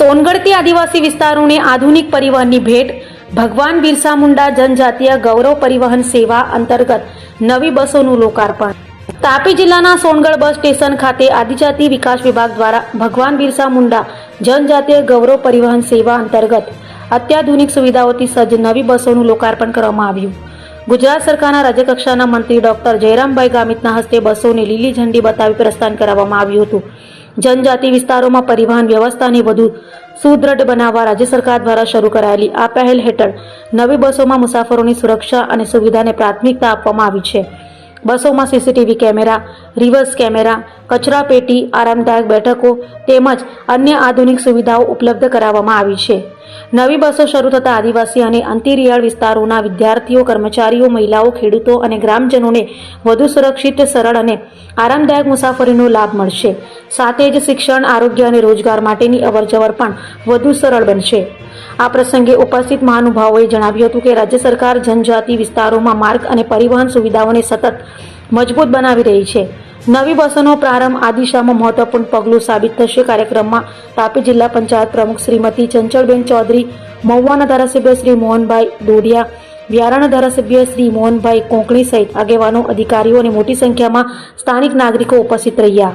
સોનગઢથી આદિવાસી વિસ્તારોને આધુનિક પરિવહનની ભેટ। ભગવાન બિરસા મુંડા જનજાતીય ગૌરવ પરિવહન સેવા અંતર્ગત નવી બસોનું લોકાર્પણ। તાપી જિલ્લાના સોનગઢ બસ સ્ટેશન ખાતે આદિજાતિ વિકાસ વિભાગ દ્વારા ભગવાન બિરસા મુંડા જનજાતીય ગૌરવ પરિવહન સેવા અંતર્ગત અત્યાધુનિક સુવિધાઓથી સજ્જ નવી બસોનું લોકાર્પણ કરવામાં આવ્યું। ગુજરાત સરકારના રાજ્યકક્ષાના મંત્રી ડોક્ટર જયરામભાઈ ગામિતના હસ્તે બસોને લીલી ઝંડી બતાવી પ્રસ્થાન કરાવવામાં આવ્યું હતું। जनजाति विस्तारों में परिवहन व्यवस्था ने વધુ સુદ્રઢ બનાવવા राज्य सरकार द्वारा शुरू कराયેલી आ पहल हेठळ नवी बसों में मुसाफरों की सुरक्षा और सुविधा ने प्राथमिकता आपवामां आवी छे। बसों में सीसीटीवी कैमरा, रिवर्स कैमरा, कचरा पेटी, आरामदायक बैठकों तेमज अन्य आधुनिक सुविधाओं उपलब्ध कराववामां आवी छे। नवी बसों शुरू थता आदिवासी और अंतरियाळ विस्तारों विद्यार्थीओ, कर्मचारीओ, महिलाओं, खेडूतो और ग्रामजनों ने વધુ सुरक्षित, सरल और आरामदायक मुसाफरीनो लाभ मळशे। साथे ज शिक्षण, आरोग्य और रोजगार माटेनी अवरजवर पण વધુ सरल बनशे। आ प्रसंगे उपस्थित महानुभावोए जणाव्युं हतुं के राज्य सरकार जनजाति विस्तारों में मार्ग और परिवहन सुविधाओं ने सतत मजबूत बनावी रही है। नवी बसों प्रारंभ आ दिशा में महत्वपूर्ण पगलुं साबित थशे। कार्यक्रम में तापी जिला पंचायत प्रमुख श्रीमती चंचलबेन चौधरी, महुवाना धारासभ्य श्री मोहनभाई डोडिया, व्याराना धारासभ्य श्री मोहनभाई कोंकणी सहित आगेवानो, अधिकारीओ और मोटी संख्या में स्थानिक नागरिको उपस्थित रह्या।